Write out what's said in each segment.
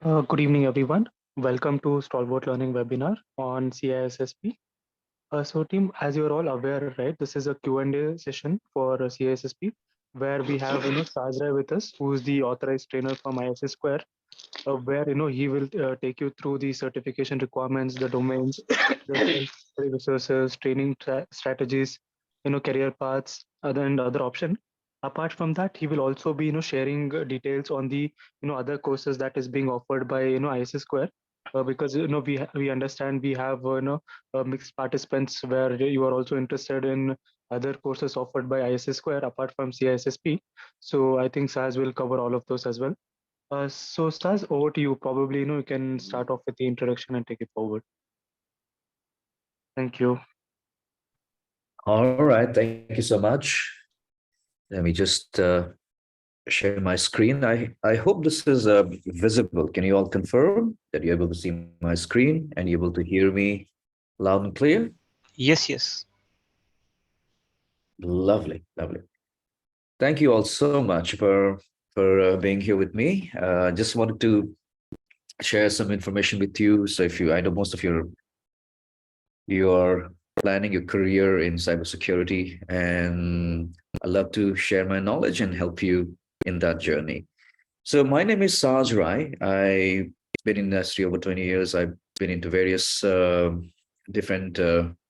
Good evening, everyone. Welcome to Stalwart Learning webinar on CISSP. So, team, as you're all aware, right, this is a Q&A session for CISSP, where we have Sajra with us, who is the authorized trainer from ISS Square, where he will take you through the certification requirements, the domains, the self-study resources, training strategies, career paths, and other option. Apart from that, he will also be sharing details on the other courses that is being offered by ISS Square. Because we understand we have mixed participants where you are also interested in other courses offered by ISS Square apart from CISSP. So I think Saz will cover all of those as well. So Stas, over to you. Probably, you can start off with the introduction and take it forward. Thank you. All right, thank you so much. Let me just share my screen. I hope this is visible. Can you all confirm that you're able to see my screen and you're able to hear me loud and clear? Yes, yes. Lovely, lovely. Thank you all so much for being here with me. Just wanted to share some information with you. So if you, I know most of you are planning your career in cybersecurity, and I love to share my knowledge and help you in that journey. So my name is Saj Rai. I've been in the industry over 20 years. I've been into various different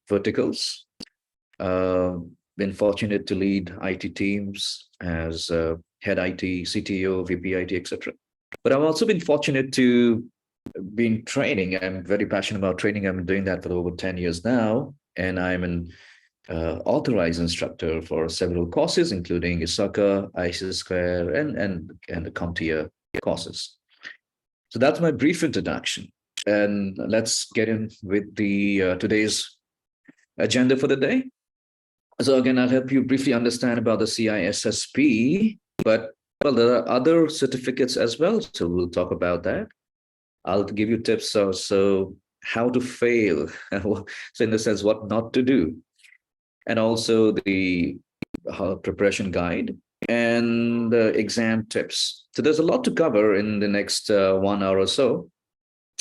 verticals. Uh, been fortunate to lead IT teams as head IT, CTO, VP IT, etc. But I've also been fortunate to be in training. I'm very passionate about training. I'm doing that for over 10 years now, and I'm an authorized instructor for several courses, including ISACA, ISIS Square, and the CompTIA courses. So that's my brief introduction. And let's get in with the today's agenda for the day. So again, I'll help you briefly understand about the CISSP, but well, there are other certificates as well. So we'll talk about that. I'll give you tips also how to fail. So in the sense, what not to do, and also the preparation guide and the exam tips. So there's a lot to cover in the next 1 hour or so.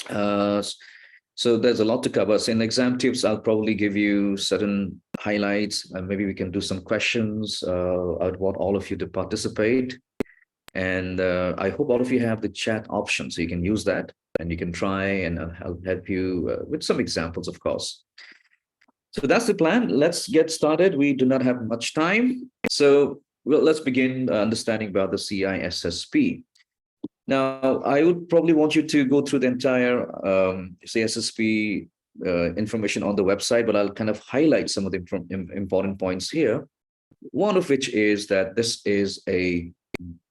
So there's a lot to cover. So in exam tips, I'll probably give you certain highlights, and maybe we can do some questions. I want all of you to participate. And I hope all of you have the chat option, so you can use that and you can try, and I'll help you with some examples, of course. So that's the plan. Let's get started. We do not have much time. So let's begin understanding about the CISSP. Now, I would probably want you to go through the entire CISSP information on the website, but I'll kind of highlight some of the important points here. One of which is that this is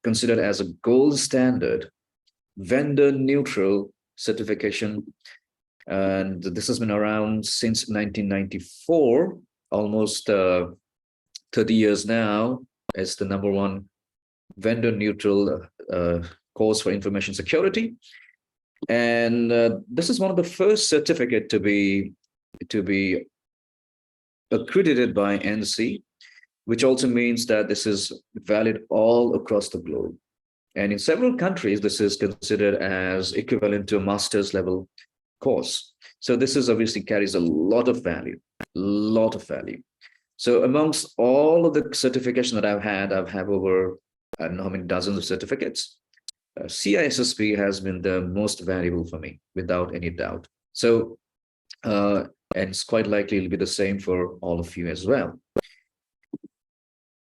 considered as a gold standard, vendor neutral certification. And this has been around since 1994, almost 30 years now. It's the number one vendor neutral course for information security. And this is one of the first certificate to be accredited by NC, which also means that this is valid all across the globe. And in several countries, this is considered as equivalent to a master's level course. So this is obviously carries a lot of value. So amongst all of the certification that I've had over, I don't know how many dozens of certificates, CISSP has been the most valuable for me, without any doubt. So, and it's quite likely it'll be the same for all of you as well.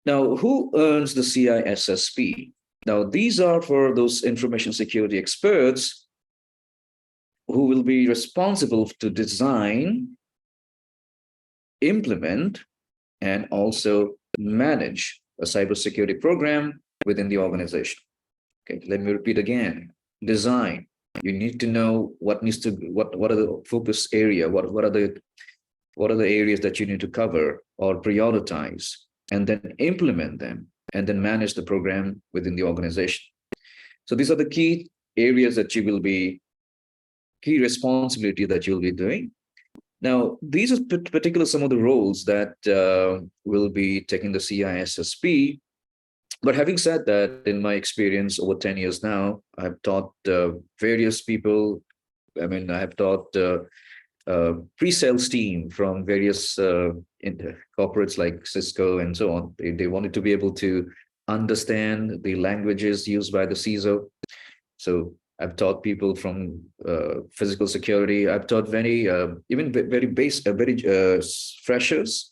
Now, who earns the CISSP? Now, these are for those information security experts who will be responsible to design, implement, and also manage a cybersecurity program within the organization. Okay, let me repeat again. Design. You need to know what are the focus area, what are the areas that you need to cover or prioritize, and then implement them, and then manage the program within the organization. So these are the key areas that you will be, key responsibility that you'll be doing. Now, these are particular some of the roles that will be taking the CISSP. But having said that, in my experience over 10 years now, I've taught various people. I mean, I have taught pre-sales team from various corporates like Cisco and so on. They wanted to be able to understand the languages used by the CISO. So I've taught people from physical security. I've taught even very freshers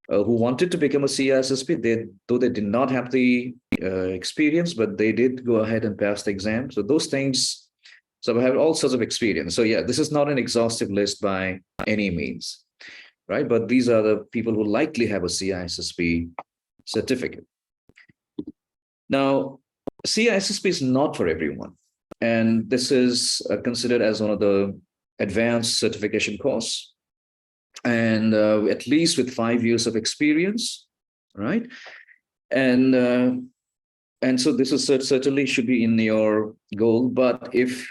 who wanted to become a CISSP. Though they did not have the experience, but they did go ahead and pass the exam. So those things. So I have all sorts of experience. So yeah, this is not an exhaustive list by any means, right? But these are the people who likely have a CISSP certificate. Now, CISSP is not for everyone, and this is considered as one of the advanced certification course, and at least with 5 years of experience, right? And so this is certainly should be in your goal. But if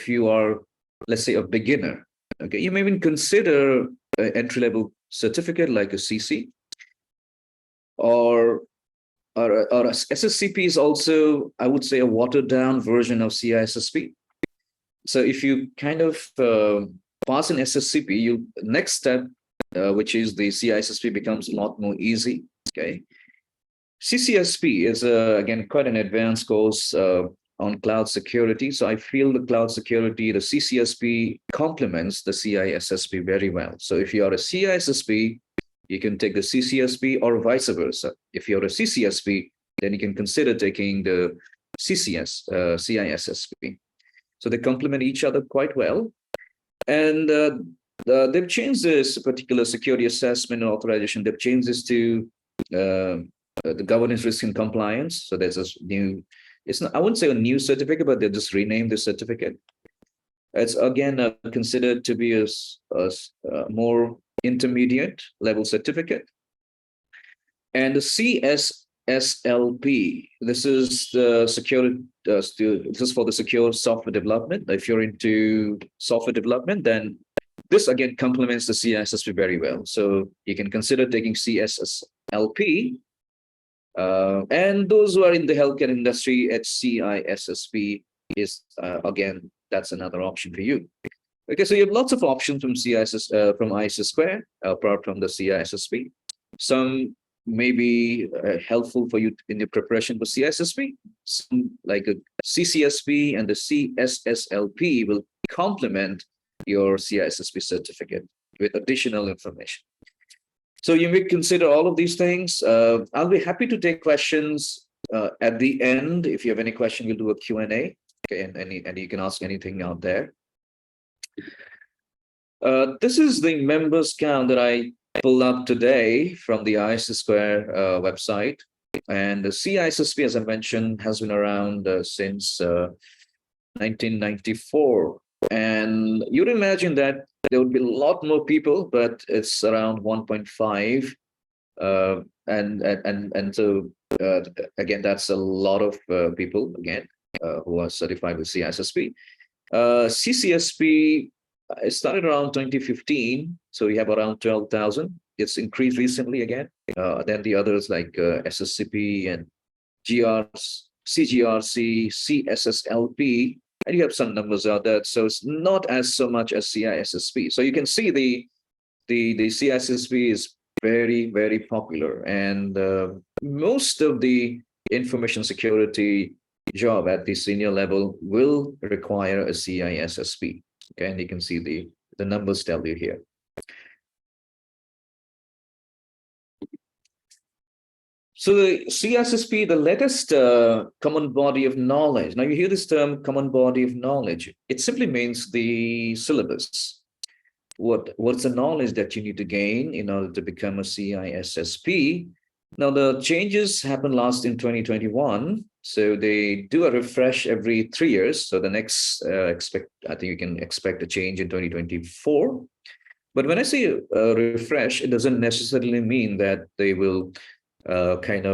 you are, let's say, a beginner, okay, you may even consider an entry level certificate like a CC or a SSCP is also, I would say, a watered down version of CISSP. So if you kind of pass an SSCP, you next step, which is the CISSP, becomes a lot more easy. Okay. CCSP is again quite an advanced course on cloud security. So I feel the cloud security, the CCSP complements the CISSP very well. So if you are a CISSP, you can take the CCSP or vice versa. If you're a CCSP, then you can consider taking the CISSP. So they complement each other quite well. And they've changed this particular security assessment and authorization. They've changed this to the governance, risk, and compliance. So there's this new, it's not, I wouldn't say a new certificate, but they just renamed the certificate. It's again considered to be a more intermediate level certificate. And the CISSP, this is the secure, this is for the secure software development. If you're into software development, then this again complements the CISSP very well. So you can consider taking CISSP. And those who are in the healthcare industry at CISSP is again, that's another option for you. Okay, so you have lots of options from from ISIS Square, apart from the CISSP. Some may be helpful for you in your preparation for CISSP. Some, like a CCSP and the CSSLP, will complement your CISSP certificate with additional information. So you may consider all of these things. I'll be happy to take questions at the end. If you have any question, we'll do a Q&A. Okay, and you can ask anything out there. This is the members count that I pulled up today from the ISIS Square website. And the CISSP, as I mentioned, has been around since 1994. And you'd imagine that there would be a lot more people, but it's around 1.5. And so, again, that's a lot of people, again, who are certified with CISSP. CCSP, it started around 2015, so we have around 12,000. It's increased recently again. Then the others like SSCP and CGRC, CSSLP, and you have some numbers out there. So it's not as so much as CISSP. So you can see the CISSP is very, very popular, and most of the information security job at the senior level will require a CISSP. Okay, and you can see the numbers tell you here. So the CISSP, the latest common body of knowledge. Now you hear this term, common body of knowledge. It simply means the syllabus. What's the knowledge that you need to gain in order to become a CISSP? Now the changes happened last in 2021. So they do a refresh every 3 years. So the next I think you can expect a change in 2024. But when I say a refresh, it doesn't necessarily mean that they will do an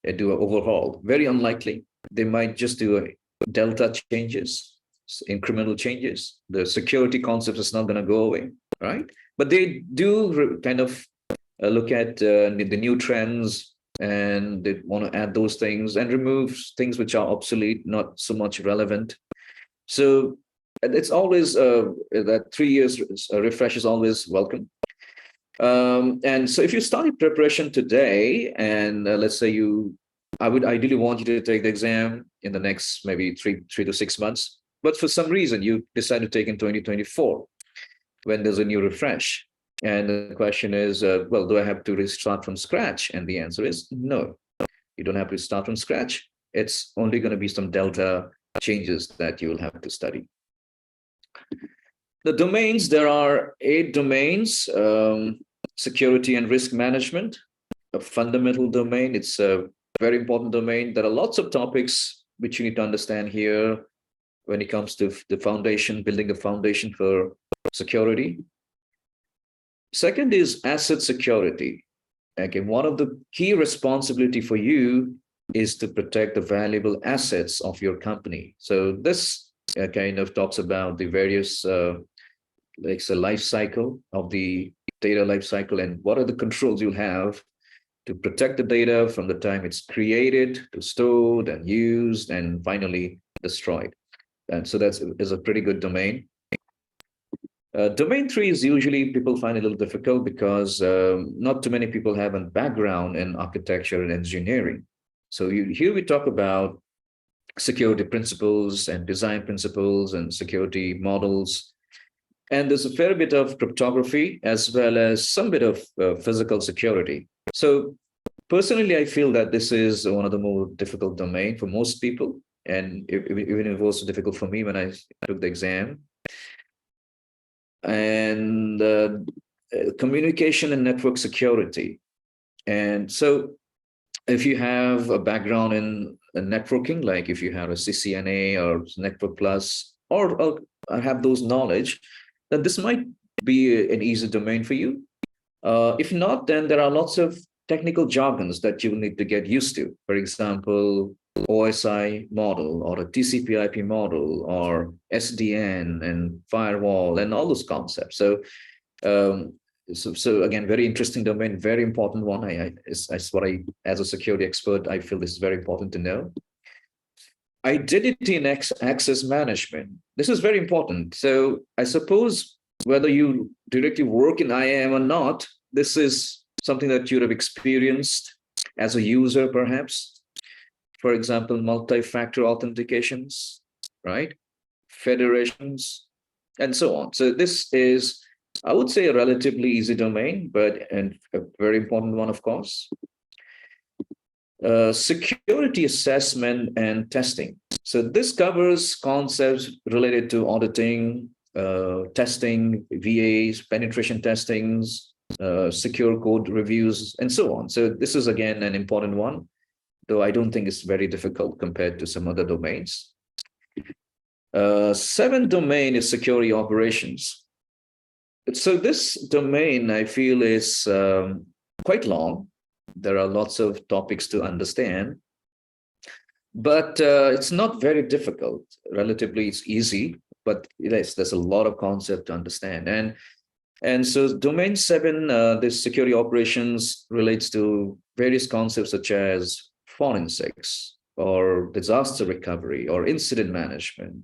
overhaul. Very unlikely. They might just do a delta changes, incremental changes. The security concept is not going to go away, right? But they do kind of look at the new trends and they want to add those things and remove things which are obsolete, not so much relevant. So it's always that 3 years refresh is always welcome. And so if you start preparation today, and let's say I would ideally want you to take the exam in the next maybe three to 6 months, but for some reason you decide to take in 2024 when there's a new refresh. And the question is, well, do I have to restart from scratch? And the answer is no, you don't have to start from scratch. It's only going to be some delta changes that you will have to study. The domains, there are 8 domains. Security and risk management, a fundamental domain. It's a very important domain. There are lots of topics which you need to understand here when it comes to the foundation, building a foundation for security. Second is asset security. Okay, one of the key responsibility for you is to protect the valuable assets of your company. So this kind of talks about the various like the life cycle of the data life cycle, and what are the controls you'll have to protect the data from the time it's created to stored and used and finally destroyed. And so that's is a pretty good domain. Domain 3 is usually people find a little difficult because not too many people have a background in architecture and engineering. So here we talk about security principles and design principles and security models. And there's a fair bit of cryptography as well as some bit of physical security. So personally, I feel that this is one of the more difficult domain for most people. And even if it was difficult for me when I took the exam. And communication and network security. And so if you have a background in networking, like if you have a CCNA or Network Plus, or have those knowledge, then this might be an easy domain for you. If not, then there are lots of technical jargons that you will need to get used to. For example, OSI model or a TCP/IP model or SDN and firewall and all those concepts. So, so again, very interesting domain, very important one. It's what I, as a security expert, I feel this is very important to know. Identity and access management. This is very important. So I suppose whether you directly work in IAM or not, this is something that you have experienced as a user, perhaps. For example, multi-factor authentications, right? Federations, and so on. So this is, I would say, a relatively easy domain, but and a very important one, of course. Security assessment and testing. So this covers concepts related to auditing, testing, VAs, penetration testings, secure code reviews, and so on. So this is, again, an important one, though I don't think it's very difficult compared to some other domains. 7th domain is security operations. So this domain, I feel, is quite long. There are lots of topics to understand, but it's not very difficult. Relatively, it's easy, but yes, there's a lot of concept to understand. And so domain 7, this security operations relates to various concepts such as forensics or disaster recovery or incident management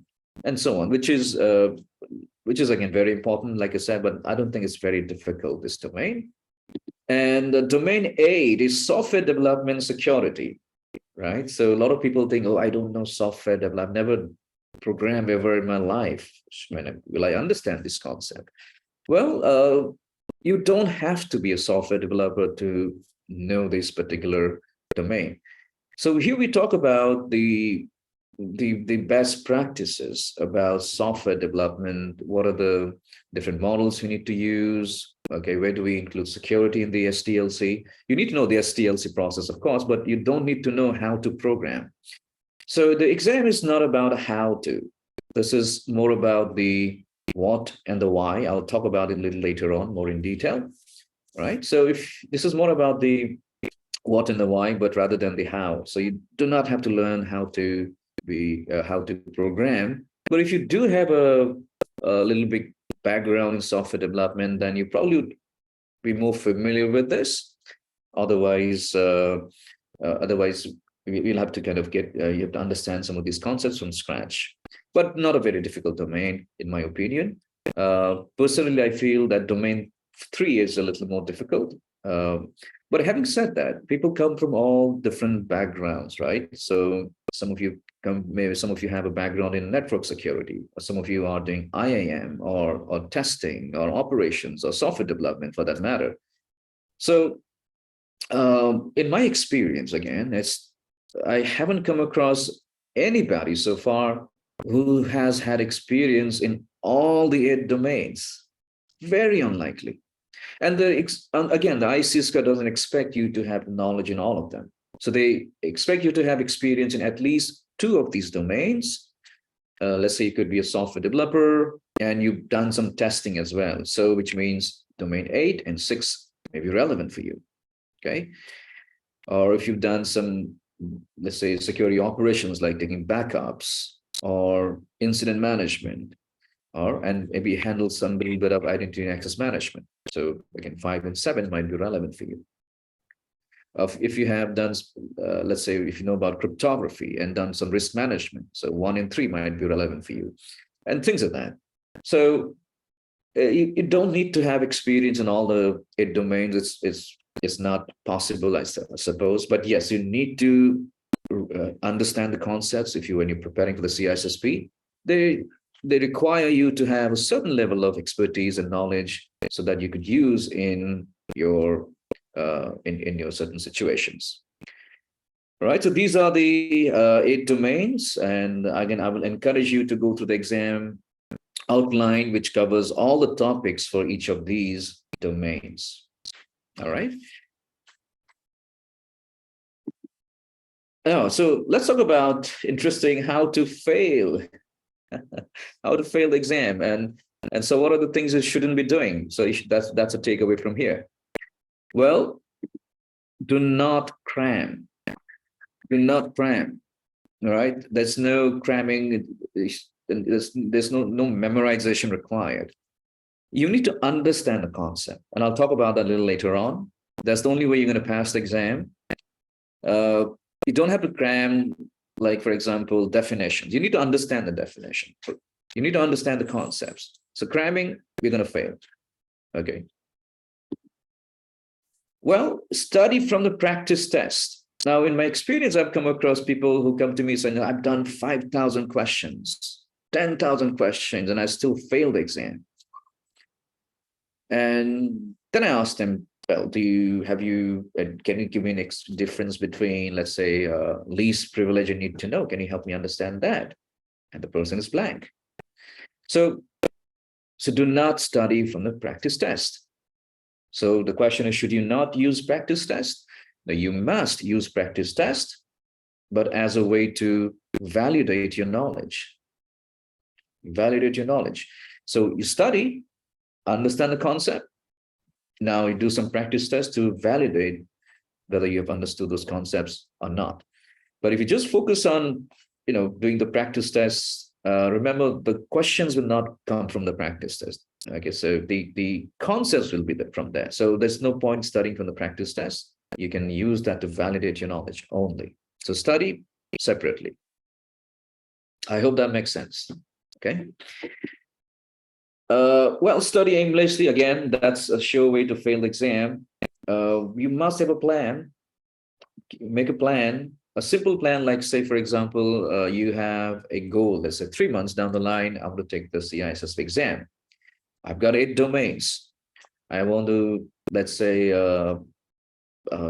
and so on, which is again very important, like I said, but I don't think it's very difficult, this domain. And domain 8 is software development security, right? So a lot of people think, oh, I don't know software development. I've never programmed ever in my life. Will I understand this concept? Well, you don't have to be a software developer to know this particular domain. So here we talk about the best practices about software development. What are the different models you need to use? Okay, where do we include security in the SDLC? You need to know the SDLC process, of course, but you don't need to know how to program. So the exam is not about how to. This is more about the what and the why. I'll talk about it a little later on, more in detail, right? So if this is more about the what and the why, but rather than the how. So you do not have to learn how to program. But if you do have a little bit background in software development, then you probably would be more familiar with this. Otherwise, otherwise we'll have to kind of get you have to understand some of these concepts from scratch. But not a very difficult domain, in my opinion. Personally, I feel that domain 3 is a little more difficult. But having said that, people come from all different backgrounds, right? So some of you come, maybe some of you have a background in network security, or some of you are doing IAM or testing or operations or software development for that matter. So in my experience, again, I haven't come across anybody so far who has had experience in all the 8 domains. Very unlikely. And again, the ICSSP doesn't expect you to have knowledge in all of them. So they expect you to have experience in at least 2 of these domains. Let's say you could be a software developer and you've done some testing as well. So which means domain 8 and 6 may be relevant for you. Okay. Or if you've done some, let's say, security operations like taking backups or incident management, and maybe handle some little bit of identity and access management. So again, 5 and 7 might be relevant for you. If you have done, let's say, if you know about cryptography and done some risk management, so 1 and 3 might be relevant for you, and things like that. So you don't need to have experience in all the 8 domains. It's not possible, I suppose. But yes, you need to understand the concepts. When you're preparing for the CISSP, they require you to have a certain level of expertise and knowledge so that you could use in your certain situations. All right. So these are the 8 domains, and again, I will encourage you to go through the exam outline, which covers all the topics for each of these domains. All right. Oh, so let's talk about interesting how to fail, how to fail the exam, and so what are the things you shouldn't be doing? So that's a takeaway from here. Well, do not cram. Do not cram. All right. There's no cramming. There's no memorization required. You need to understand the concept, and I'll talk about that a little later on. That's the only way you're going to pass the exam. You don't have to cram, like, for example, definitions. You need to understand the definition. You need to understand the concepts. So cramming, you're going to fail. Okay. Well, study from the practice test. Now, in my experience, I've come across people who come to me saying, I've done 5,000 questions, 10,000 questions, and I still failed the exam. And then I asked them, well, can you give me an difference between, let's say, least privilege and need to know? Can you help me understand that? And the person is blank. So do not study from the practice test. So the question is, should you not use practice test? Now, you must use practice test, but as a way to validate your knowledge. Validate your knowledge. So you study, understand the concept. Now you do some practice tests to validate whether you have understood those concepts or not. But if you just focus on, doing the practice tests, remember the questions will not come from the practice test. Okay, so the concepts will be from there. So there's no point studying from the practice test. You can use that to validate your knowledge only. So study separately. I hope that makes sense. Okay. Well, study aimlessly, again, that's a sure way to fail the exam. You must have a plan. Make a plan, a simple plan, like, say, for example, you have a goal. Let's say 3 months down the line, I'm going to take the CISSP exam. I've got 8 domains. I want to, let's say,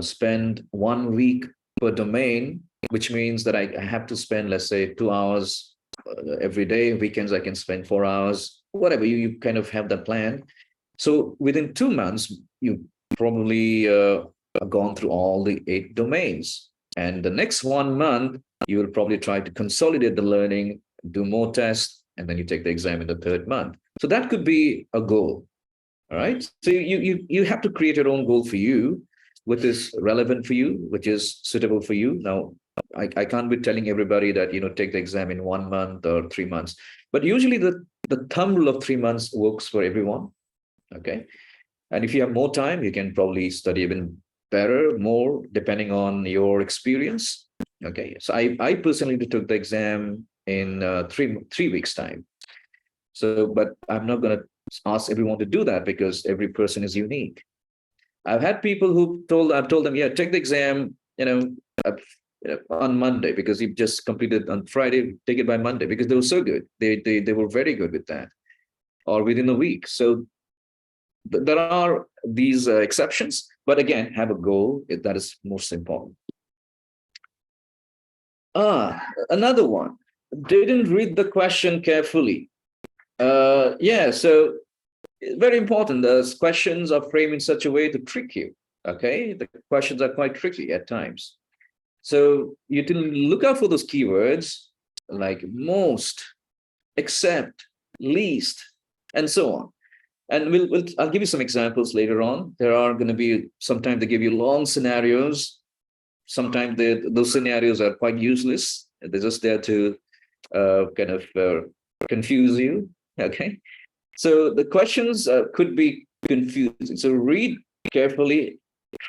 spend 1 week per domain, which means that I have to spend, let's say, 2 hours every day. Weekends, I can spend 4 hours, whatever. You kind of have that plan. So within 2 months, you probably gone through all the 8 domains. And the next 1 month, you will probably try to consolidate the learning, do more tests, and then you take the exam in the 3rd month. So that could be a goal. All right. So you have to create your own goal for you, which is relevant for you, which is suitable for you. Now, I can't be telling everybody that, take the exam in 1 month or 3 months, but usually the thumb rule of 3 months works for everyone. Okay. And if you have more time, you can probably study even better, more, depending on your experience. Okay, so I personally took the exam in 3 weeks time. So, but I'm not going to ask everyone to do that because every person is unique. I've had people I've told them, yeah, take the exam, uh, on Monday because you just completed on Friday, take it by Monday because they were so good. They were very good with that, or within a week. So there are these exceptions, but again, have a goal. That is most important. Another one. Didn't read the question carefully. Yeah, so very important. The questions are framed in such a way to trick you. Okay, the questions are quite tricky at times. So you can look out for those keywords like most, except, least, and so on. And I'll give you some examples later on. There are going to be sometimes they give you long scenarios. Sometimes those scenarios are quite useless. They're just there to kind of confuse you. Okay, so the questions could be confusing. So read carefully,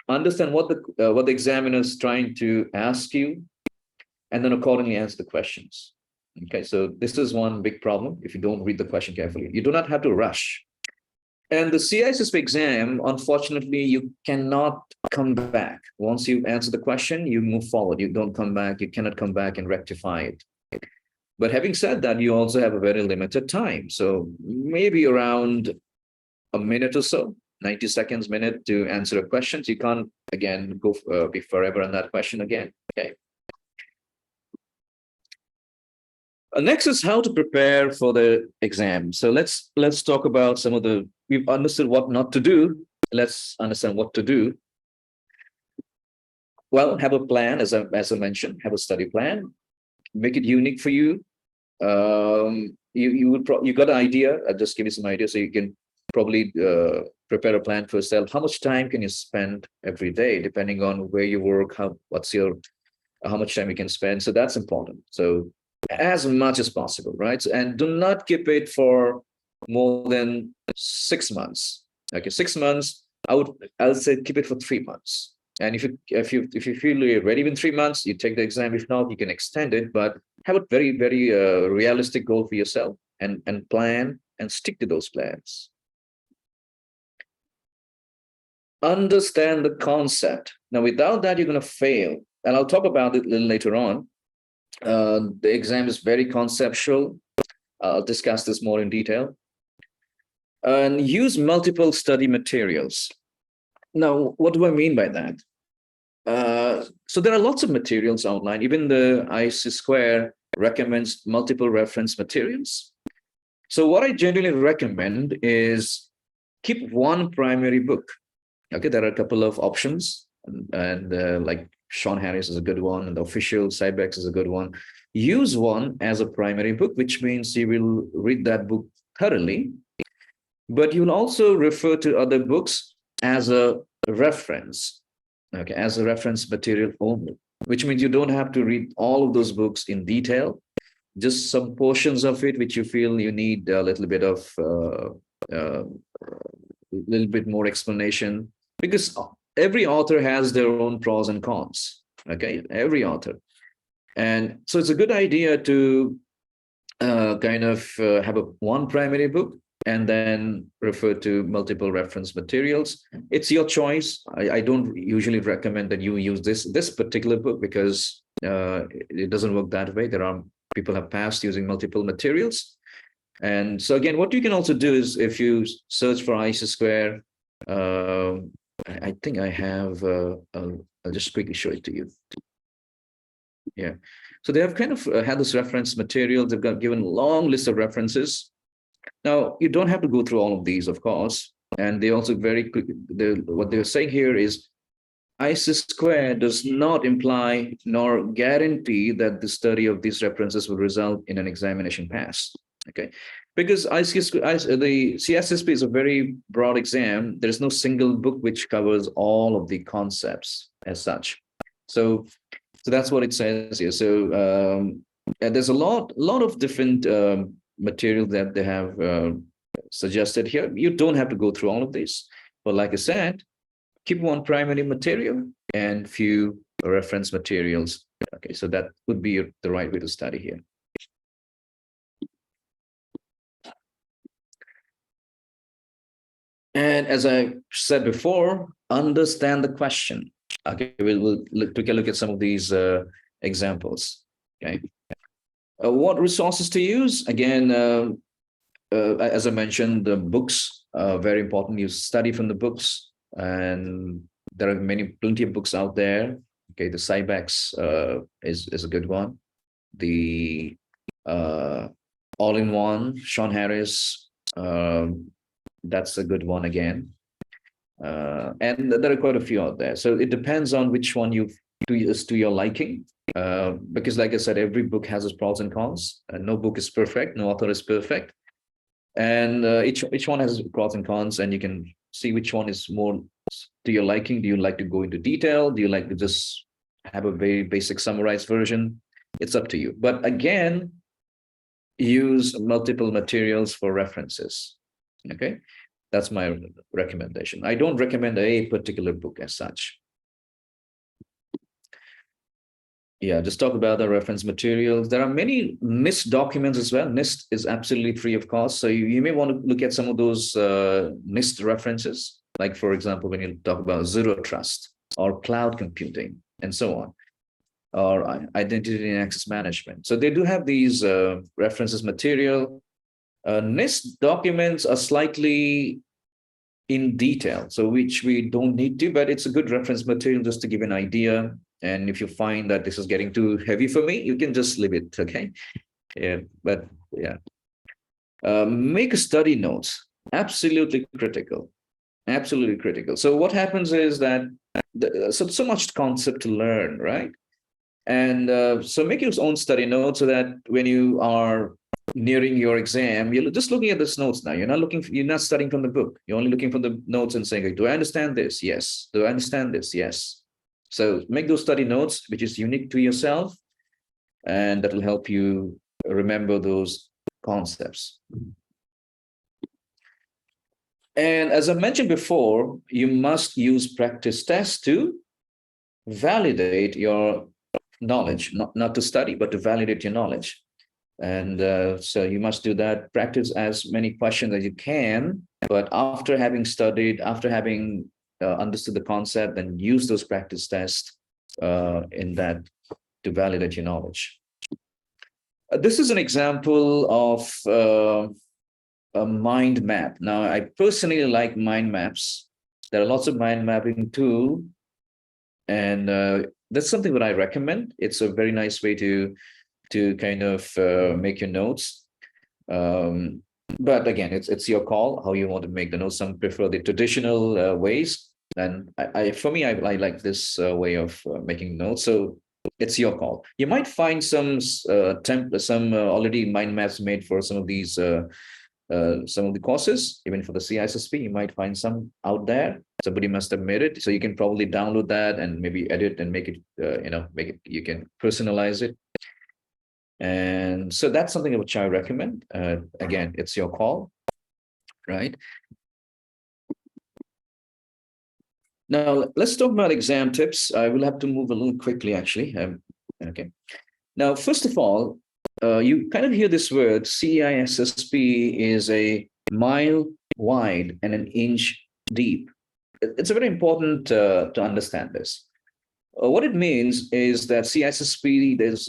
understand what the examiner is trying to ask you, and then accordingly answer the questions. Okay, so this is one big problem if you don't read the question carefully. You do not have to rush. And the CISSP exam, unfortunately, you cannot come back. Once you answer the question, you move forward. You don't come back. You cannot come back and rectify it. But having said that, you also have a very limited time. So maybe around a minute or so, 90 seconds, minute to answer a question. You can't, again, go be forever on that question again. Okay. Next is how to prepare for the exam. So let's talk about some of the, we've understood what not to do. Let's understand what to do. Well, have a plan, as I mentioned, have a study plan, make it unique for you. You got an idea. I'll just give you some ideas so you can probably prepare a plan for yourself. How much time can you spend every day, depending on where you work, how much time you can spend. So that's important. So as much as possible, right? And do not keep it for more than 6 months. Okay, 6 months. I'll say keep it for 3 months. And if you feel you're ready within 3 months, you take the exam. If not, you can extend it. But have a very realistic goal for yourself and plan and stick to those plans. Understand the concept. Now, without that, you're going to fail. And I'll talk about it a little later on. The exam is very conceptual. I'll discuss this more in detail. And use multiple study materials. Now, what do I mean by that? So there are lots of materials online. Even the ICISSP recommends multiple reference materials. So what I generally recommend is keep one primary book. Okay, there are a couple of options, and like Sean Harris is a good one, and the official Cybex is a good one. Use one as a primary book, which means you will read that book thoroughly, but you'll also refer to other books as a reference, okay, as a reference material only, which means you don't have to read all of those books in detail, just some portions of it which you feel you need a little bit of little bit more explanation, because every author has their own pros and cons. Okay, every author. And so it's a good idea to kind of have one primary book and then refer to multiple reference materials. It's your choice. I don't usually recommend that you use this particular book because it doesn't work that way. There are people have passed using multiple materials. And so again, what you can also do is if you search for ICISSP, I think I have, I'll just quickly show it to you. Yeah. So they have kind of had this reference material. They've got given a long list of references. Now, you don't have to go through all of these, of course. And they also what they're saying here is ICISSP does not imply nor guarantee that the study of these references will result in an examination pass. Okay, because the CISSP is a very broad exam. There's no single book which covers all of the concepts as such. So that's what it says here. So and there's a lot of different material that they have suggested here. You don't have to go through all of this, but like I said, keep one primary material and few reference materials. Okay, so that would be the right way to study here. And as I said before, understand the question. Okay, we'll take a look at some of these examples. Okay, what resources to use? Again, as I mentioned, the books are very important. You study from the books, and there are plenty of books out there. Okay, the Cybex is a good one. The All-in-One, Sean Harris, that's a good one again. And there are quite a few out there. So it depends on which one is to your liking. Because like I said, every book has its pros and cons. No book is perfect. No author is perfect. And each one has pros and cons, and you can see which one is more to your liking. Do you like to go into detail? Do you like to just have a very basic summarized version? It's up to you. But again, use multiple materials for references. Okay, that's my recommendation. I don't recommend a particular book as such. Yeah, just talk about the reference materials. There are many NIST documents as well. NIST is absolutely free of cost. So you may want to look at some of those NIST references, like, for example, when you talk about zero trust or cloud computing and so on, or identity and access management. So they do have these references material. NIST documents are slightly in detail, so which we don't need to, but it's a good reference material just to give an idea. And if you find that this is getting too heavy for me, you can just leave it, okay? Yeah, but yeah. Make a study notes, absolutely critical, absolutely critical. So what happens is that so much concept to learn, right? And so make your own study notes so that when you are nearing your exam, you're just looking at this notes now. You're not studying from the book. You're only looking from the notes and saying, do I understand this? Yes. Do I understand this? Yes. So make those study notes, which is unique to yourself, and that will help you remember those concepts. And as I mentioned before, you must use practice tests to validate your knowledge, not to study, but to validate your knowledge. And so you must do that, practice as many questions as you can, but after having studied, after having understood the concept, then use those practice tests in that to validate your knowledge. This is an example of a mind map. Now, I personally like mind maps. There are lots of mind mapping too, and that's something that I recommend. It's a very nice way to kind of make your notes. But again, it's your call how you want to make the notes. Some prefer the traditional ways, and for me, I like this way of making notes. So it's your call. You might find some already mind maps made for some of these some of the courses, even for the CISSP. You might find some out there. Somebody must have made it, so you can probably download that and maybe edit and make it. You can personalize it. And so that's something which I recommend. Again, it's your call, right? Now, let's talk about exam tips. I will have to move a little quickly, actually. Okay. Now, first of all, you kind of hear this word, CISSP is a mile wide and an inch deep. It's very important to understand this. What it means is that CISSP, there's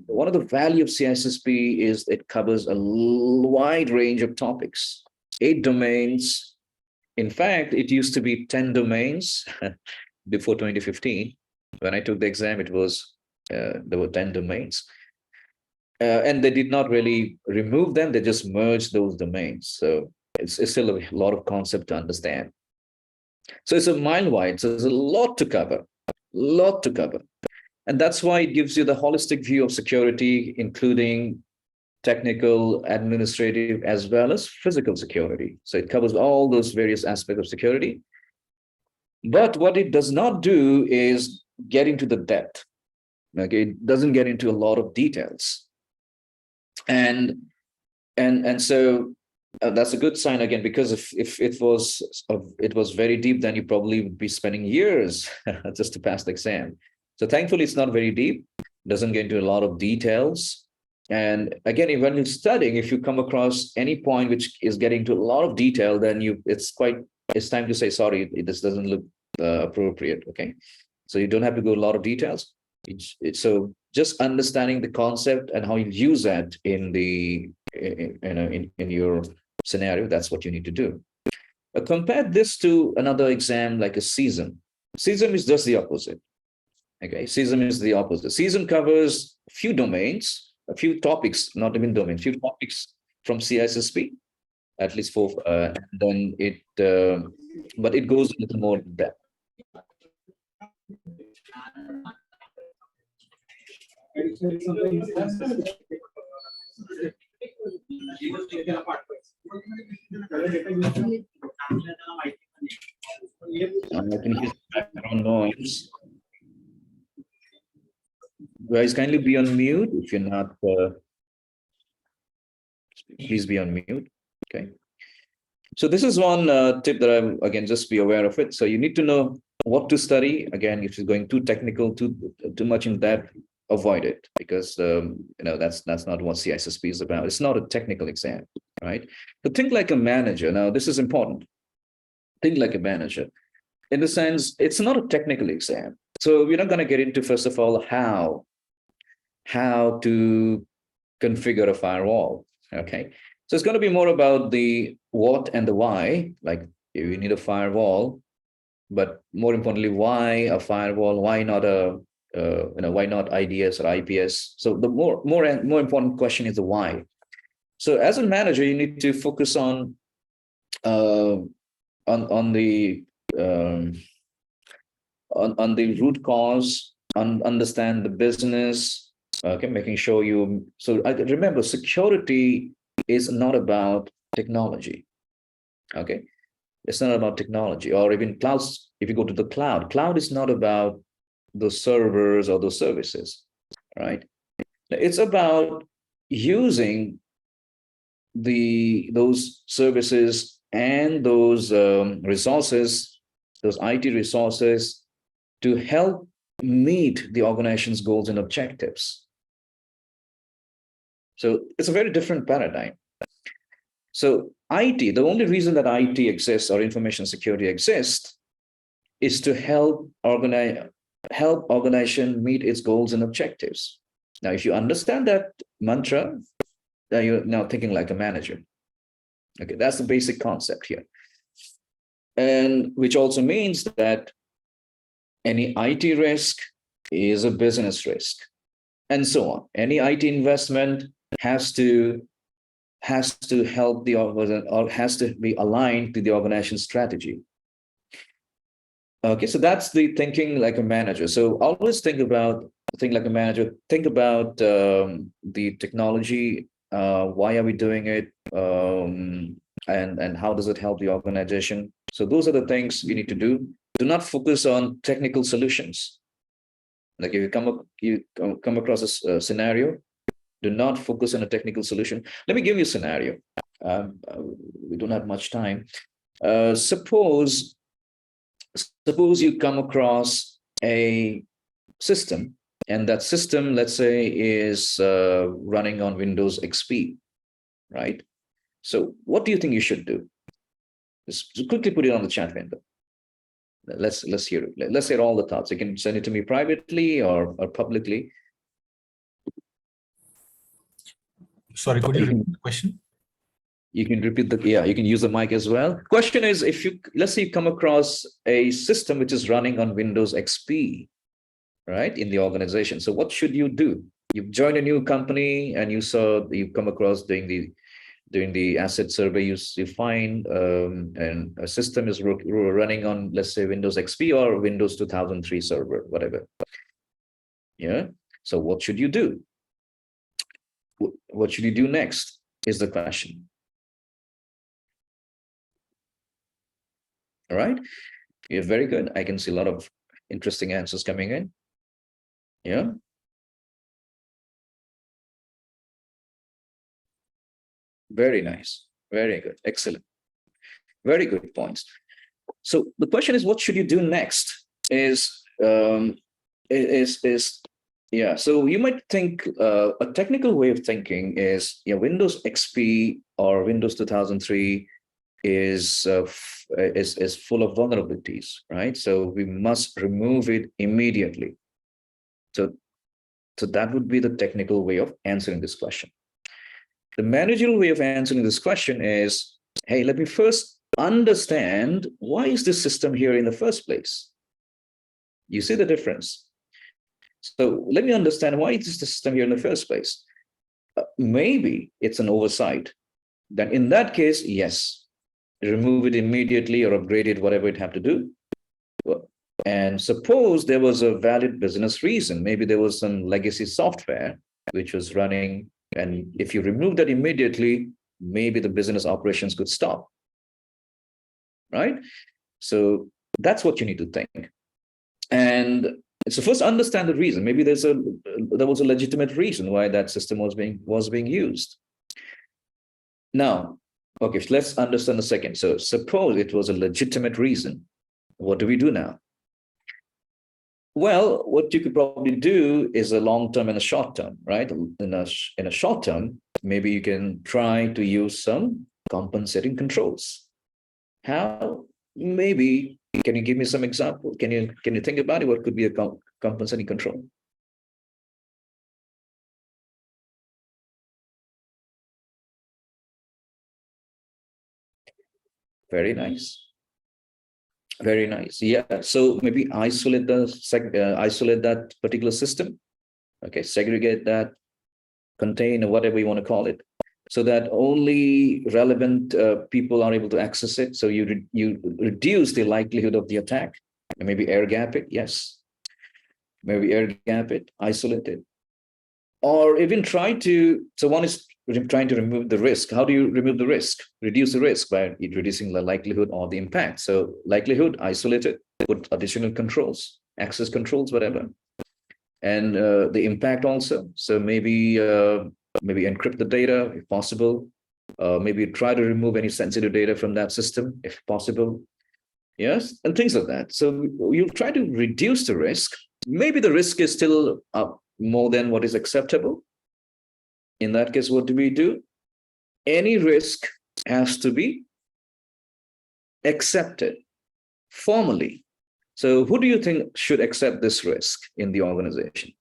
one of the value of CISSP is it covers a wide range of topics, 8 domains. In fact, it used to be 10 domains before 2015. When I took the exam, it was there were 10 domains. And they did not really remove them, they just merged those domains. So it's still a lot of concept to understand. So it's a mile wide, so there's a lot to cover. And that's why it gives you the holistic view of security, including technical, administrative, as well as physical security. So it covers all those various aspects of security. But what it does not do is get into the depth. Okay, it doesn't get into a lot of details. And so that's a good sign again, because if it was very deep, then you probably would be spending years just to pass the exam. So thankfully, it's not very deep, doesn't get into a lot of details. And again, when you're studying, if you come across any point which is getting to a lot of detail, then it's time to say sorry. This doesn't look appropriate. Okay, so you don't have to go a lot of details. So just understanding the concept and how you use that in your scenario, that's what you need to do. Compare this to another exam like a season. Season is just the opposite. Okay, season is the opposite. Season covers a few domains, a few topics, not even domains, few topics from CISSP, at least four, and then but it goes a little more depth. I can hear background noise. Guys, kindly be on mute if you're not. Please be on mute. Okay. So this is one tip that I'm, again, just be aware of it. So you need to know what to study. Again, if it's going too technical, too much in depth, avoid it, because that's not what CISSP is about. It's not a technical exam, right? But think like a manager. Now, this is important. Think like a manager. In the sense, it's not a technical exam. So we're not going to get into, first of all, how to configure a firewall. Okay. So it's going to be more about the what and the why, like you need a firewall, but more importantly, why a firewall? Why not why not IDS or IPS? So the more important question is the why. So as a manager, you need to focus on the um, on the root cause, understand the business. Okay, making sure you. So I remember, security is not about technology. Okay, it's not about technology, or even clouds. If you go to the cloud is not about those servers or those services, right? It's about using those services and those resources, those IT resources, to help meet the organization's goals and objectives. So it's a very different paradigm. So IT, the only reason that IT exists or information security exists is to help organization meet its goals and objectives. Now, if you understand that mantra, then you're now thinking like a manager. Okay, that's the basic concept here. And which also means that any IT risk is a business risk, and so on. Any IT investment has to help the organization, or has to be aligned to the organization's strategy. Okay, so that's the thinking like a manager. So always think like a manager. Think about the technology. Why are we doing it? And how does it help the organization? So those are the things you need to do. Do not focus on technical solutions. Like if you come across a scenario, do not focus on a technical solution. Let me give you a scenario. We don't have much time. Suppose you come across a system, and that system, let's say, is running on Windows XP, right? So what do you think you should do? Just quickly put it on the chat window. Let's hear it. Let's hear all the thoughts. You can send it to me privately or publicly. Sorry, could you repeat the question? You can repeat you can use the mic as well. Question is, if you, let's say you come across a system which is running on Windows XP, right, in the organization. So what should you do? You've joined a new company and you come across doing the asset survey, you find and a system is running on, let's say, Windows XP or Windows 2003 server, whatever. Yeah. So what should you do? What should you do next is the question. All right. Yeah, very good. I can see a lot of interesting answers coming in. Yeah. Very nice. Very good. Excellent. Very good points. So the question is, what should you do next? Yeah. So you might think a technical way of thinking is, Windows XP or Windows 2003 is full of vulnerabilities, right? So we must remove it immediately. So that would be the technical way of answering this question. The managerial way of answering this question is, hey, let me first understand, why is this system here in the first place? You see the difference? So let me understand, why is the system here in the first place? Maybe it's an oversight. Then in that case, yes, remove it immediately or upgrade it, whatever it have to do. And suppose there was a valid business reason. Maybe there was some legacy software which was running, and if you remove that immediately, maybe the business operations could stop, right? So that's what you need to think. And so first understand the reason. Maybe there was a legitimate reason why that system was being used. Now, okay, let's understand the second. So suppose it was a legitimate reason. What do we do now? Well, what you could probably do is a long term and a short term, right? In a short term, maybe you can try to use some compensating controls. How? Maybe, can you give me some example? Can you think about it? What could be a compensating control? Very nice. Very nice. Yeah. So maybe isolate that particular system. Okay. Segregate that, contain, or whatever you want to call it, so that only relevant people are able to access it. So you reduce the likelihood of the attack. And maybe air gap it. Yes. Maybe air gap it, isolate it, or even try to. So one is trying to remove the risk. How do you remove the risk? Reduce the risk by reducing the likelihood or the impact. So likelihood, isolate it, put additional controls, access controls, whatever. And the impact also. So maybe encrypt the data if possible. Maybe try to remove any sensitive data from that system if possible. Yes, and things like that. So you try to reduce the risk. Maybe the risk is still more than what is acceptable. In that case, what do we do? Any risk has to be accepted formally. So who do you think should accept this risk in the organization?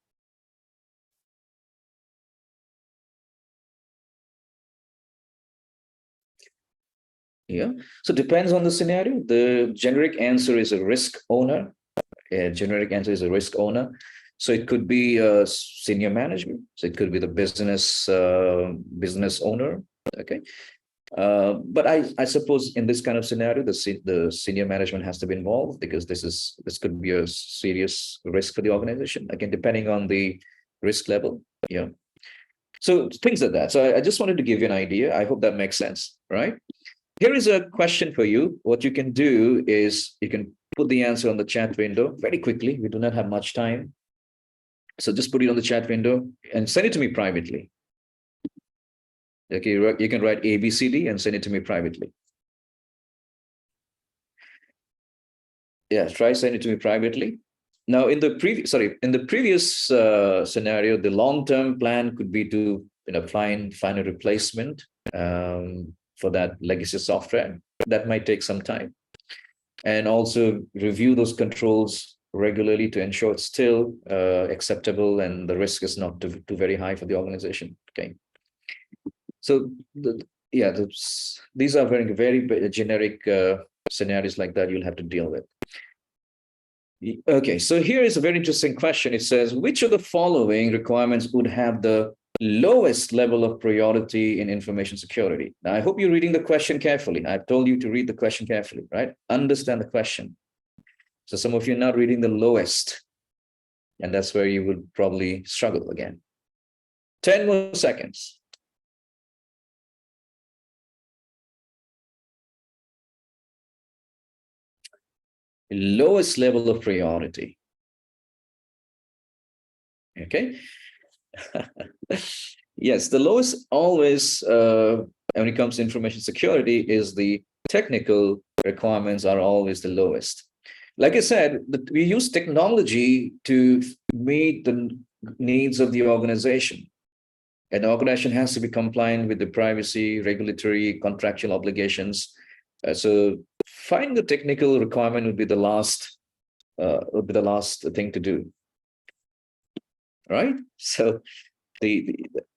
Yeah. So it depends on the scenario. The generic answer is a risk owner. Generic answer is a risk owner. So it could be senior management. So it could be the business owner. Okay. But I suppose in this kind of scenario, the senior management has to be involved, because this could be a serious risk for the organization. Again, depending on the risk level. Yeah. So things like that. So I just wanted to give you an idea. I hope that makes sense, right? Here is a question for you. What you can do is you can put the answer on the chat window very quickly. We do not have much time. So just put it on the chat window and send it to me privately. Okay, you can write ABCD and send it to me privately. Yeah, try send it to me privately. Now, in the previous scenario, the long-term plan could be to find a replacement for that legacy software. That might take some time, and also review those controls regularly to ensure it's still acceptable and the risk is not too very high for the organization. Okay. So these are very generic scenarios like that you'll have to deal with. Okay, so here is a very interesting question. It says, which of the following requirements would have the lowest level of priority in information security? Now, I hope you're reading the question carefully. I've told you to read the question carefully, right? Understand the question. So some of you are not reading the lowest, and that's where you would probably struggle again. 10 more seconds. Lowest level of priority. Okay. Yes, the lowest always, when it comes to information security, is the technical requirements are always the lowest. Like I said, we use technology to meet the needs of the organization. An organization has to be compliant with the privacy, regulatory, contractual obligations. So finding the technical requirement would be the last thing to do, right? So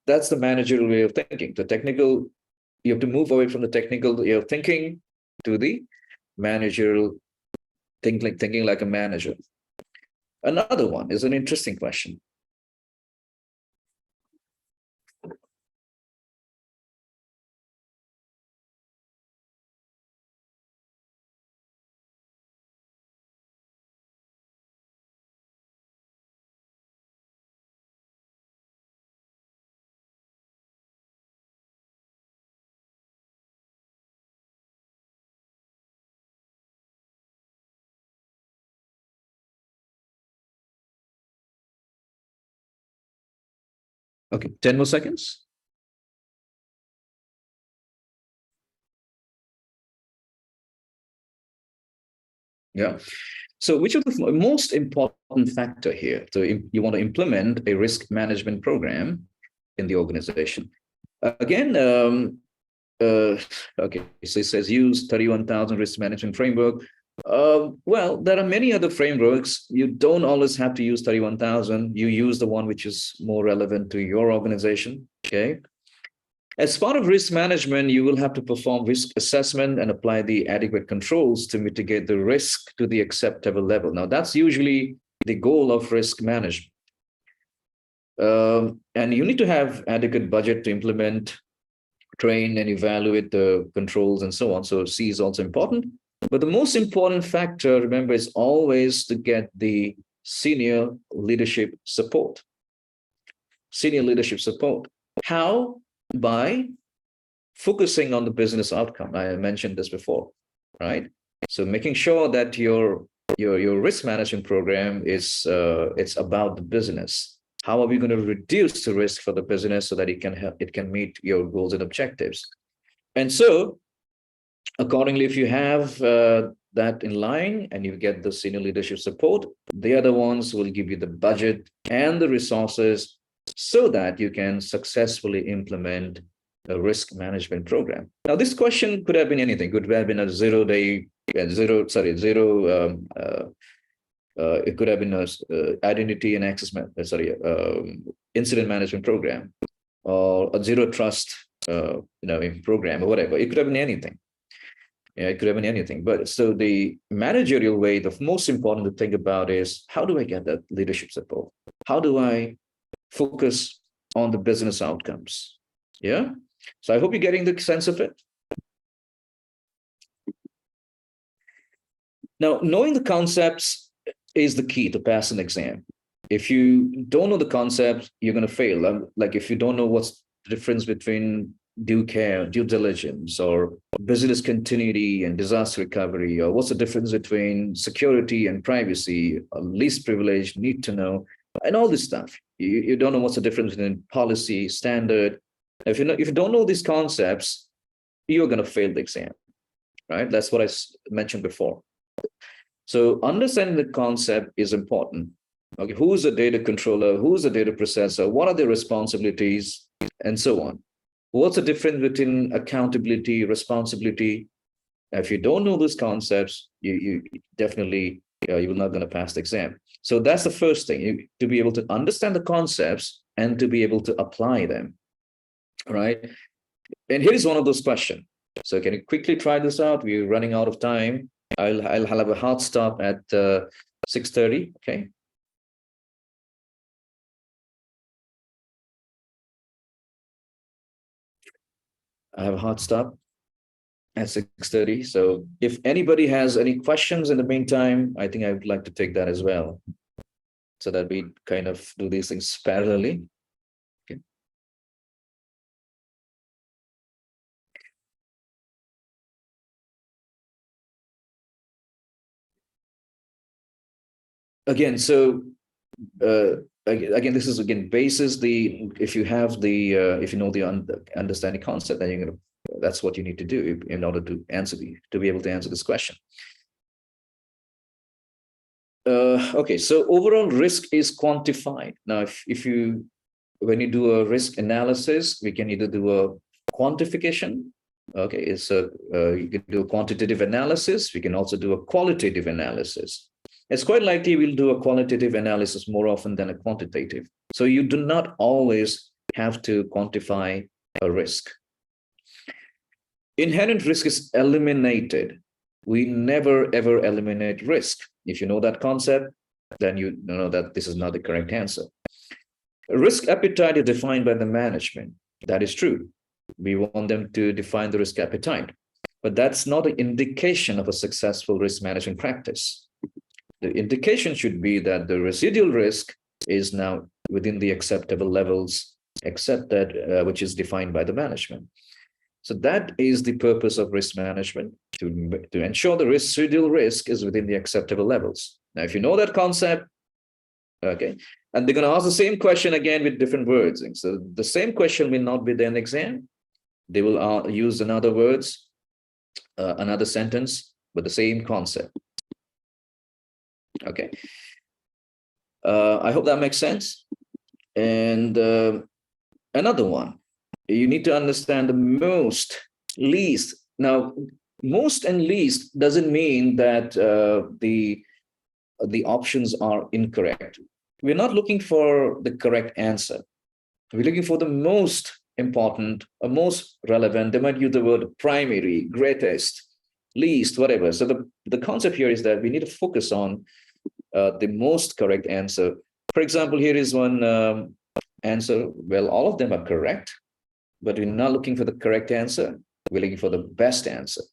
that's the managerial way of thinking. The technical, you have to move away from the technical way of thinking to the managerial thinking like a manager. Another one is an interesting question. Okay, 10 more seconds. Yeah. So which of the most important factor here? So you want to implement a risk management program in the organization. Again, okay, so it says use 31,000 risk management framework. Well, there are many other frameworks. You don't always have to use 31,000. You use the one which is more relevant to your organization. Okay. As part of risk management, you will have to perform risk assessment and apply the adequate controls to mitigate the risk to the acceptable level. Now, that's usually the goal of risk management. And you need to have adequate budget to implement, train, and evaluate the controls and so on. So C is also important. But the most important factor, remember, is always to get the senior leadership support. Senior leadership support. How? By focusing on the business outcome. I mentioned this before, right? So making sure that your risk management program is it's about the business. How are we going to reduce the risk for the business so that it can meet your goals and objectives? And so, accordingly, if you have that in line and you get the senior leadership support, the other ones will give you the budget and the resources so that you can successfully implement a risk management program. Now, this question could have been anything. Could have been a it could have been a identity and access, incident management program, or a zero trust, program, or whatever. It could have been anything. Yeah, it could have been anything. But so the managerial way, the most important to think about is how do I get that leadership support? How do I focus on the business outcomes? Yeah. So I hope you're getting the sense of it. Now, knowing the concepts is the key to pass an exam. If you don't know the concept, you're going to fail. Like if you don't know what's the difference between due care, due diligence, or business continuity and disaster recovery, or what's the difference between security and privacy, least privilege, need to know, and all this stuff. You don't know what's the difference between policy, standard. If you don't know these concepts, you're going to fail the exam, right? That's what I mentioned before. So understanding the concept is important. Okay, who's the data controller? Who's the data processor? What are their responsibilities, and so on? What's the difference between accountability, responsibility? If you don't know these concepts, you definitely you're not going to pass the exam. So that's the first thing, to be able to understand the concepts and to be able to apply them. All right. And here's one of those questions. So can you quickly try this out? We're running out of time. I'll have a hard stop at 6:30. Okay. I have a hard stop at 6:30. So if anybody has any questions in the meantime, I think I would like to take that as well, so that we kind of do these things parallelly. Okay. Again, so again, this is again basis the if you have the if you know the understanding concept, then you're gonna that's what you need to do in order to be able to answer this question. Okay, so overall risk is quantified. Now, if you when you do a risk analysis, we can either do a quantification. Okay, it's a you can do a quantitative analysis. We can also do a qualitative analysis. It's quite likely we'll do a qualitative analysis more often than a quantitative. So you do not always have to quantify a risk. Inherent risk is eliminated. We never ever eliminate risk. If you know that concept, then you know that this is not the correct answer. Risk appetite is defined by the management. That is true. We want them to define the risk appetite, but that's not an indication of a successful risk management practice. The indication should be that the residual risk is now within the acceptable levels, except that which is defined by the management. So that is the purpose of risk management, to ensure the residual risk is within the acceptable levels. Now, if you know that concept, okay, and they're going to ask the same question again with different words. So the same question will not be there in the exam. They will use another words, another sentence with the same concept. Okay. I hope that makes sense. And another one, you need to understand the most, least. Now, most and least doesn't mean that the options are incorrect. We're not looking for the correct answer. We're looking for the most important or most relevant. They might use the word primary, greatest, least, whatever. So the concept here is that we need to focus on the most correct answer. For example, here is one answer. Well, all of them are correct, but we're not looking for the correct answer. We're looking for the best answer.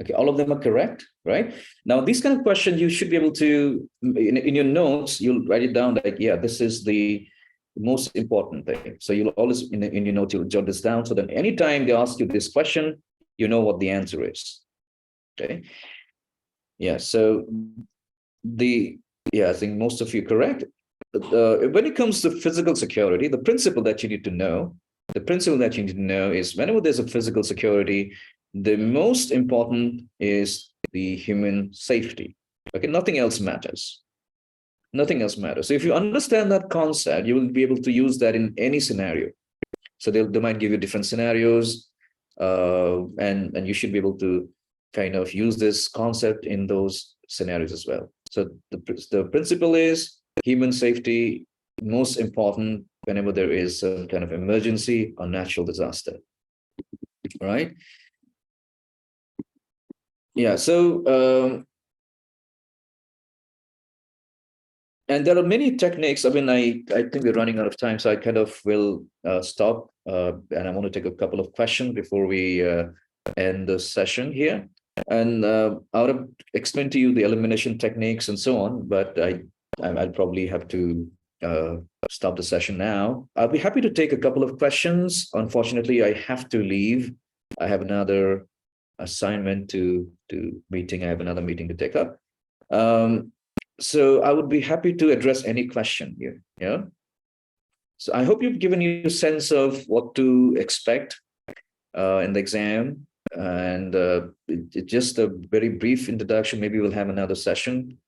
Okay, all of them are correct, right? Now, these kind of questions, you should be able to, in your notes, you'll write it down like, yeah, this is the most important thing. So you'll always, in your notes, you'll jot this down. So then anytime they ask you this question, you know what the answer is, okay? Yeah, so I think most of you correct. When it comes to physical security, the principle that you need to know is whenever there's a physical security, the most important is the human safety. Okay, nothing else matters. Nothing else matters. So if you understand that concept, you will be able to use that in any scenario. So they might give you different scenarios, and you should be able to kind of use this concept in those scenarios as well. So the principle is human safety, most important whenever there is some kind of emergency or natural disaster. All right. Yeah, so and there are many techniques. I mean, I think we're running out of time, so I kind of will stop. And I want to take a couple of questions before we end the session here. And I would have explained to you the elimination techniques and so on, but I'll probably have to stop the session now. I'll be happy to take a couple of questions. Unfortunately, I have to leave. I have another assignment to meeting. I have another meeting to take up. So I would be happy to address any question here. Yeah. So I hope you've given you a sense of what to expect in the exam, and just a very brief introduction. Maybe we'll have another session.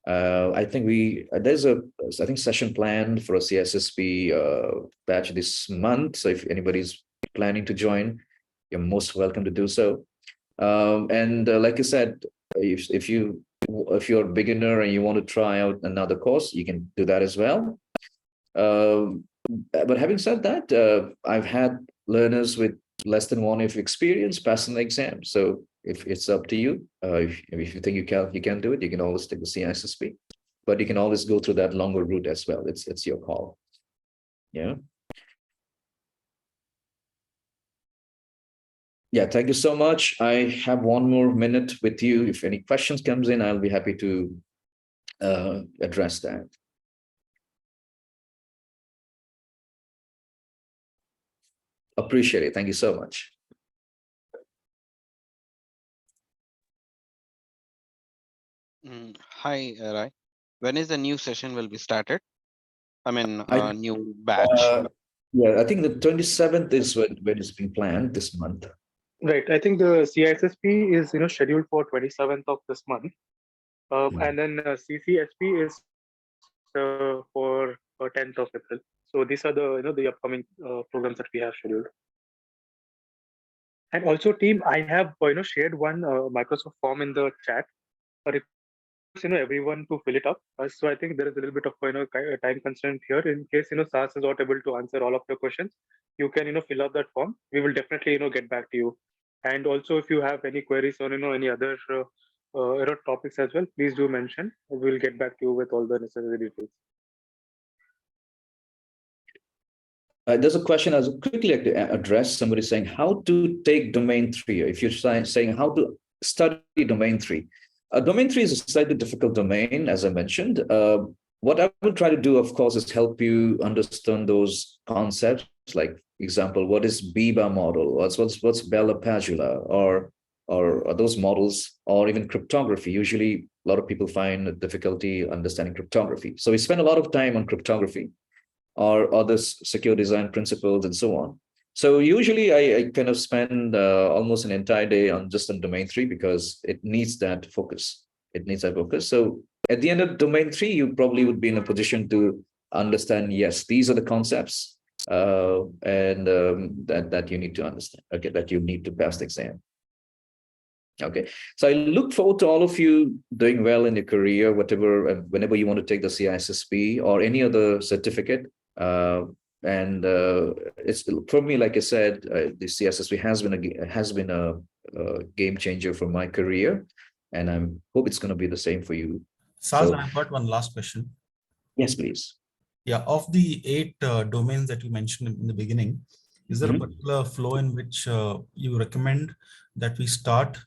I think there's a session planned for a CISSP batch this month. So if anybody's planning to join, you're most welcome to do so. And like I said, if you're a beginner and you want to try out another course, you can do that as well. But having said that, I've had learners with less than 1 year of experience passing the exam. So if it's up to you, if you think you can do it, you can always take the CISSP. but you can always go through that longer route as well. It's your call. Yeah. Yeah, thank you so much. I have one more minute with you. If any questions comes in, I'll be happy to address that. Appreciate it. Thank you so much. Hi, Rai. When is the new session will be started? I mean, I new batch. yeah, I think the 27th is when it's been planned this month. Right. I think the CISSP is scheduled for 27th of this month, and then CCSP is for 10th of April. So these are the upcoming programs that we have scheduled. And also, team, I have shared one Microsoft form in the chat. I request everyone to fill it up. So I think there is a little bit of time constraint here. In case SAS is not able to answer all of your questions, you can fill up that form. We will definitely get back to you. And also, if you have any queries on any other topics as well, please do mention. We will get back to you with all the necessary details. There's a question I was quickly like to address. Somebody saying how to take domain 3. If you're saying how to study domain 3. Domain 3 is a slightly difficult domain, as I mentioned. What I will try to do, of course, is help you understand those concepts. Like, example, what is BIBA model? What's Bella Padula, or those models, or even cryptography. Usually, a lot of people find difficulty understanding cryptography. So we spend a lot of time on cryptography, or other secure design principles, and so on. So usually I kind of spend almost an entire day on just on domain 3 because it needs that focus. It needs that focus. So at the end of domain 3, you probably would be in a position to understand, yes, these are the concepts and that you need to understand, okay, that you need to pass the exam. Okay, so I look forward to all of you doing well in your career, whatever, whenever you want to take the CISSP or any other certificate. It's for me, like I said, the CISSP has been a game changer for my career, and I hope it's going to be the same for you. Saz, So, I've got one last question. yes, please. Yeah, of the 8 domains that you mentioned in the beginning, is there a particular flow in which you recommend that we start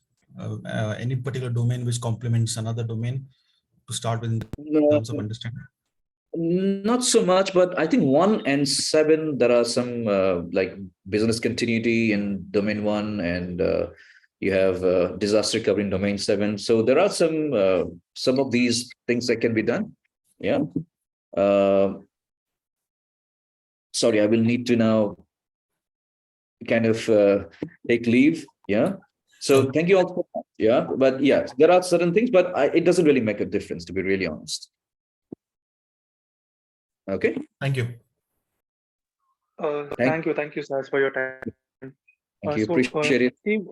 any particular domain which complements another domain to start with in terms of understanding? Not so much, but I think 1 and 7, there are some like business continuity in domain 1, and you have disaster recovery in domain 7. So there are some of these things that can be done. Yeah. Sorry, I will need to now kind of take leave. Yeah. So thank you all for that. Yeah. But yeah, there are certain things, but it doesn't really make a difference, to be really honest. Okay. Thank you. Thank you, Saz, for your time. Thank you. Appreciate it. Team,